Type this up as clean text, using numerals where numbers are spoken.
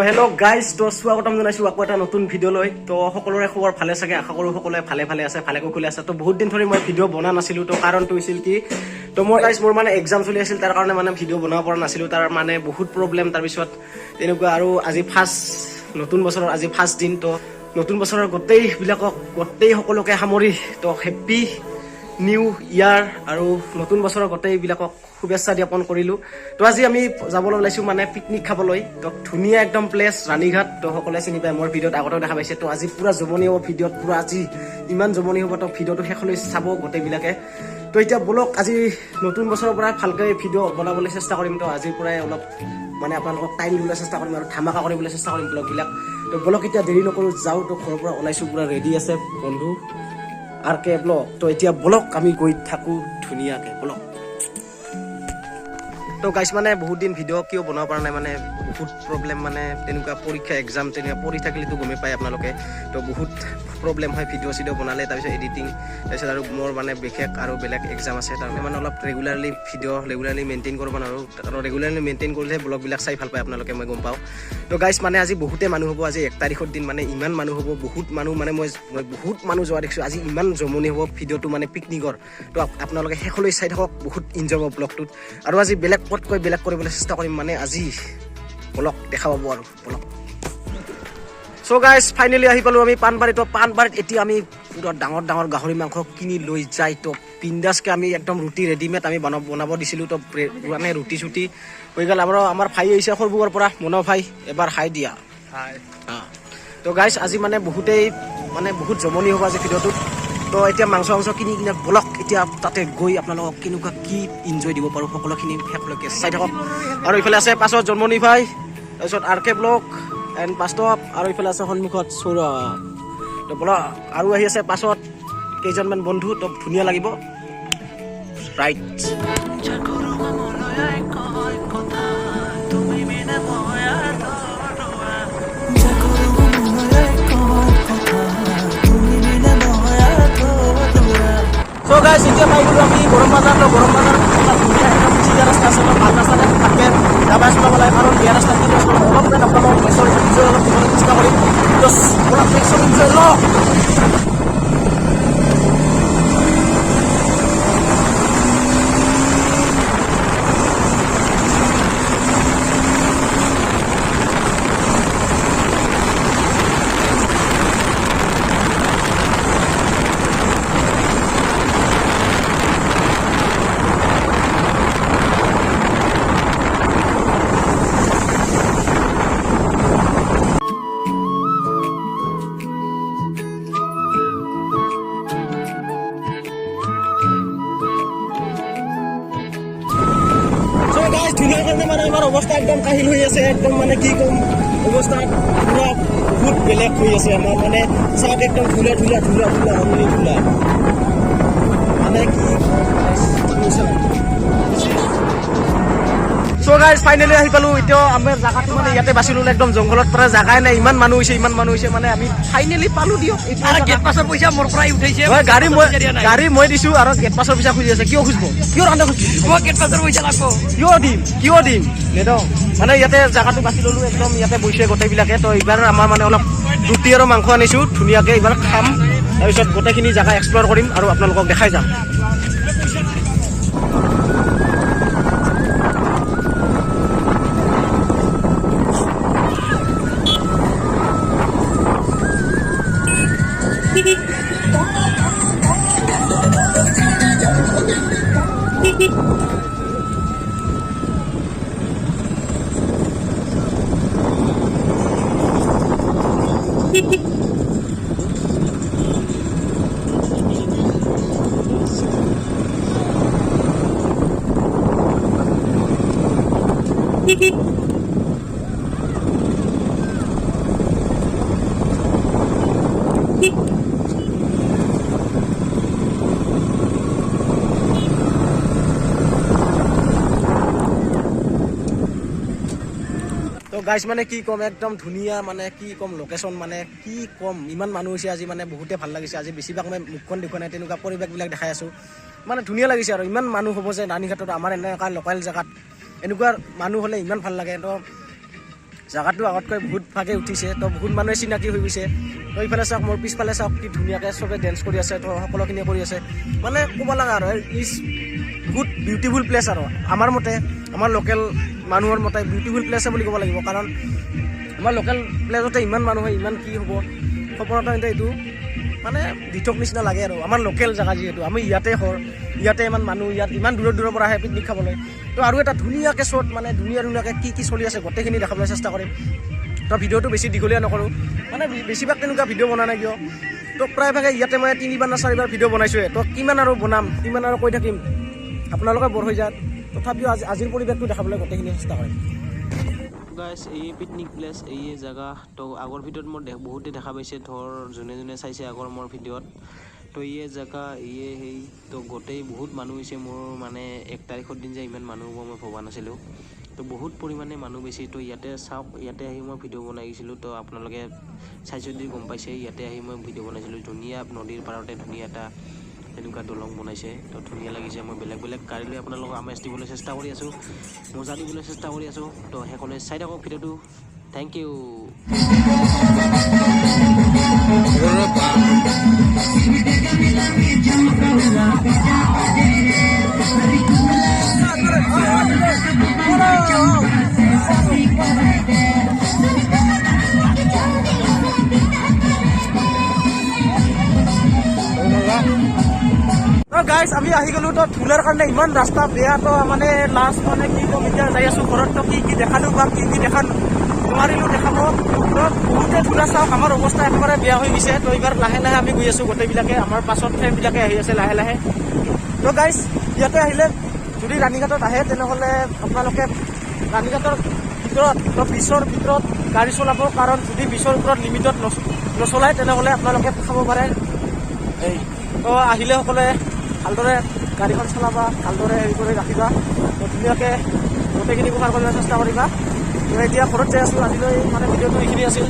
Hello' guys, তো স্বাগতম জনাইছোঁ আকৌ এটা নতুন ভিডিঅ'লৈ। তো সকলোৰে খবৰ ভালে চাগে, আশা কৰোঁ সকলোৱে ভালে আছে, ভালে কুশলে আছে। তো বহুত দিন ধৰি মই ভিডিঅ' বনা নাছিলোঁ। তো কাৰণটো হৈছিল কি, তো মোৰ মানে এক্সাম চলি আছিল, তাৰ কাৰণে মানে ভিডিঅ' বনাব পৰা নাছিলোঁ। তাৰ মানে বহুত প্ৰব্লেম। তাৰপিছত তেনেকুৱা আৰু আজি নতুন বছৰৰ আজি ফাৰ্ষ্ট দিন। তো নতুন বছৰৰ গোটেই সকলোকে সামৰি তো হেপ্পী নিউ ইয়াৰ আৰু নতুন বছৰৰ গোটেইবিলাকক শুভেচ্ছা জ্ঞাপন কৰিলোঁ। তো আজি আমি যাবলৈ ওলাইছোঁ মানে পিকনিক খাবলৈ। তো ধুনীয়া একদম প্লেচ ৰাণীঘাট। তো সকলোৱে চিনি পায়, মোৰ ভিডিঅ'ত আগতেও দেখা পাইছে। তো আজি পুৰা জমনি হ'ব ভিডিঅ'ত, পুৰা আজি ইমান জমনি হ'ব। তো ভিডিঅ'টো শেষলৈ চাব গোটেইবিলাকে। তো এতিয়া বলক, আজি নতুন বছৰৰ পৰা ভালকৈ ভিডিঅ' বনাবলৈ চেষ্টা কৰিম। তো আজিৰ পৰাই অলপ মানে আপোনালোকক টাইম দিবলৈ চেষ্টা কৰিম আৰু ধামাকা কৰিবলৈ চেষ্টা কৰিম ব্লগবিলাক। তো বলক এতিয়া দেৰি নকৰোঁ, যাওঁ। তো ঘৰৰ পৰা ওলাইছোঁ, পুৰা ৰেডি আছে বন্ধু RK ব্লগ। তো এতিয়া বলক আমি গৈ থাকোঁ ধুনীয়াকৈ, বলক। তো গাইছ, মানে বহুত দিন ভিডিঅ' কিয় বনাব পৰা নাই, মানে বহুত প্ৰব্লেম, মানে তেনেকুৱা পৰীক্ষা এক্সাম তেনেকুৱা পঢ়ি থাকিলেতো গমেই পায় আপোনালোকে। তো বহুত প্ৰব্লেম হয় ভিডিঅ' চিডিঅ' বনালে, তাৰপিছত এডিটিং, তাৰপিছত আৰু মোৰ মানে বিশেষ আৰু বেলেগ এক্সাম আছে। তাৰমানে মানে অলপ ৰেগুলাৰলি মেইনটেইন কৰিব নোৱাৰোঁ। আৰু ৰেগুলাৰলি মেইনটেইন কৰিলে ব্লগবিলাক চাই ভাল পায় আপোনালোকে, মই গম পাওঁ। তো গাইছ, মানে আজি বহুতে মানুহ হ'ব। আজি 1 তাৰিখৰ দিন, মানে ইমান মানুহ হ'ব, বহুত মানুহ, মানে মই বহুত মানুহ যোৱা দেখিছোঁ। আজি ইমান জমনি হ'ব ভিডিঅ'টো, মানে পিকনিকৰ। তো আপোনালোকে শেষলৈ চাই থাকক, বহুত এনজয় হ'ব ব্লগটোত। আৰু আজি বেলেগ কৰিবলৈ চেষ্টা কৰিম, মানে আজি বলক দেখা পাব আৰু বলক। চ' গাইজ, ফাইনেলি আহি পালোঁ আমি পাণবাৰীত। পাণবাৰীত এতিয়া আমি পুৰা ডাঙৰ গাহৰি মাংস কিনি লৈ যাই, তো বিন্দাছকৈ আমি একদম ৰুটি ৰেডিমেড আমি বনাব দিছিলোঁ। তো মানে ৰুটি চুটি হৈ গ'ল। আমাৰ ভাই আহিছে সৰভোগৰ পৰা, মনো ভাই, এবাৰ হাই দিয়া। তো গাইজ, আজি মানে বহুত জমনি হ'ব আজি ভিডিঅ'টোত। তো এতিয়া মাংস কিনি বলক এতিয়া তাতে গৈ আপোনালোকক কেনেকুৱা কি এনজয় দিব পাৰোঁ সকলোখিনি শেষলৈকে চাই থাকক। আৰু ইফালে আছে পাছত জন্মনি ভাই, তাৰপিছত RK ব্লগ এণ্ড বাস্তৱ, আৰু ইফালে আছে সন্মুখত সৌৰভ। তো বলক, আৰু আহি আছে পাছত কেইজনমান বন্ধু। তো ধুনীয়া লাগিব, ৰাইট। So guys, এতিয়া পাই গ'লো আমি গৰম বাজাৰ। তো গৰম বাজাৰত ধুনীয়া একদম চিধা ৰাস্তা আছে, ভাল ৰাস্তাতে ভালকৈ যাবা চলাব লাগে, কাৰণ বেয়া ৰাস্তাত কিন্তু অলপ আপোনালোকক এনজয় অলপ দিবলৈ চেষ্টা কৰিম। তো অলপ এনজয় লওক। ধুনীয়া কাৰণে মানে আমাৰ অৱস্থা একদম কাহিল হৈ আছে, একদম মানে কি ক'ম, অৱস্থা পুৰা বহুত বেলেগ হৈ আছে আমাৰ। মানে চাওক, একদম ধূলা মানে কি। চ' গাইজ, ফাইনেলি আহি পালোঁ। এতিয়া আমাৰ জাগাটো মানে ইয়াতে বাছি ল'লে, একদম জংঘলত পৰা জাগাই নাই, ইমান মানুহ হৈছে মানে আমি ফাইনেলি পালোঁ দিয়ক। গেট পাছৰ পইচা মোৰ পৰাই উঠাইছে, গাড়ী মই দিছোঁ, আৰু গেট পাছৰ পইচা খুজি আছে। কিয় খুজিব, কিয় ৰান্ধা খুজিব, গেট পাছৰ পইচা লাগব, কিয় দিম নেদওঁ। মানে ইয়াতে জাগাটো বাছি ল'লোঁ, একদম ইয়াতে বহিছে গোটেইবিলাকে। তো এইবাৰ আমাৰ মানে অলপ ৰুটি আৰু মাংস আনিছোঁ, ধুনীয়াকৈ এইবাৰ খাম। তাৰপিছত গোটেইখিনি জাগা এক্সপ্ল'ৰ কৰিম আৰু আপোনালোকক দেখাই যাম। তো গাইজ, মানে কি ক'ম, একদম ধুনীয়া, মানে কি ক'ম, লোকেশ্যন মানে কি ক'ম, ইমান মানুহ হৈছে আজি, মানে বহুতে ভাল লাগিছে আজি। বেছিভাগ মই মুখখন দেখুওৱা নাই, তেনেকুৱা পৰিৱেশবিলাক দেখাই আছোঁ। মানে ধুনীয়া লাগিছে আৰু ইমান মানুহ হ'ব যে ৰাণীঘাটত, আমাৰ এনেকুৱা লোকেল জেগাত এনেকুৱা মানুহ হ'লে ইমান ভাল লাগে। তো জাগাটো আগতকৈ বহুত ভাগে উঠিছে তো বহুত মানুহে চিনাকি হৈ গৈছে তো এইফালে চাওক মোৰ পিছফালে চাওক কি ধুনীয়াকৈ চবে ডেন্স কৰি আছে তো সকলোখিনিয়ে কৰি আছে মানে ক'ব লগা আৰু ইজ গুড বিউটিফুল প্লেচ আৰু আমাৰ মতে আমাৰ লোকেল মানুহৰ মতে বিউটিফুল প্লেছে বুলি ক'ব লাগিব কাৰণ আমাৰ লোকেল প্লেচতে ইমান মানুহ হয় ইমান কি হ'ব সপোনতা কিন্তু এইটো মানে দিঠক নিচিনা লাগে আৰু আমাৰ লোকেল জেগা যিহেতু আমি ইয়াতে ইয়াতে ইমান মানুহ ইয়াত ইমান দূৰৰ পৰা আহে পিকনিক খাবলৈ তো আৰু এটা ধুনীয়াকৈ শ্বট মানে ধুনীয়াকৈ কি চলি আছে গোটেইখিনি দেখাবলৈ চেষ্টা কৰিম তো ভিডিঅ'টো বেছি দীঘলীয়া নকৰোঁ মানে বেছিভাগ তেনেকুৱা ভিডিঅ' বনা নাই কিয় তো প্ৰায়ভাগে ইয়াতে মই 3বাৰ না 4বাৰ ভিডিঅ' বনাইছোঁহে তো কিমান আৰু বনাম কিমান আৰু কৈ থাকিম আপোনালোকে বৰ হৈ যাত তথাপিও আজিৰ পৰিৱেশটো দেখাবলৈ গোটেইখিনি চেষ্টা কৰিম গাইছ এই পিকনিক প্লেচ এই জেগা তো আগৰ ভিডিঅ'ত মোৰ বহুতে দেখা পাইছে ধৰ যোনে চাইছে আগৰ মোৰ ভিডিঅ'ত তো এই জেগা সেই তো গোটেই বহুত মানুহ হৈছে মোৰ মানে 1 তাৰিখৰ দিন যে ইমান মানুহ হ'ব মই ভবা নাছিলোঁ তো বহুত পৰিমাণে মানুহ বেছি তো ইয়াতে চাওক ইয়াতে আহি মই ভিডিঅ' বনাই গৈছিলোঁ তো আপোনালোকে চাইছে যদি গম পাইছে ইয়াতে আহি মই ভিডিঅ' বনাইছিলোঁ ধুনীয়া নদীৰ পাৰতে ধুনীয়া এটা এনেকুৱা দলং বনাইছে তো ধুনীয়া লাগিছে মই বেলেগ গাড়ী লৈ আপোনালোকক আমেজ দিবলৈ চেষ্টা কৰি আছোঁ মজা দিবলৈ চেষ্টা কৰি আছোঁ তো সেইকাৰণে চাই থাকক ভিডিঅ'টো থেংক ইউ গাইজ আমি আহি গ'লো তো ধূলাৰ কাৰণে ইমান ৰাস্তা বেয়া তো মানে লাষ্ট মানে কি ক'ম এতিয়া যাই আছোঁ ঘৰত তো কি দেখালোঁ বা কি দেখা নোৱাৰিলোঁ দেখাব তো বহুতে ধূলা চাওক আমাৰ অৱস্থা একেবাৰে বেয়া হৈ গৈছে তো এইবাৰ লাহে আমি গৈ আছোঁ গোটেইবিলাকে আমাৰ পাছত ফ্ৰেণ্ডবিলাকে আহি আছে লাহে তো গাইজ ইয়াতে আহিলে যদি ৰাণীঘাটত আহে তেনেহ'লে আপোনালোকে ৰাণীঘাটৰ ভিতৰত তো বিচৰ ভিতৰত গাড়ী চলাব কাৰণ যদি বিচৰ ওপৰত লিমিটত নচলায় তেনেহ'লে আপোনালোকে খাব পাৰে এই তো আহিলে সকলোৱে ভালদৰে গাড়ীখন চলাবা ভালদৰে হেৰি কৰি ৰাখিবা তো ধুনীয়াকৈ গোটেইখিনি কভাৰ কৰিবলৈ চেষ্টা কৰিবা তো এতিয়া ঘৰত যাই আছোঁ আজিলৈ মানে ভিডিঅ'টো এইখিনি আছিল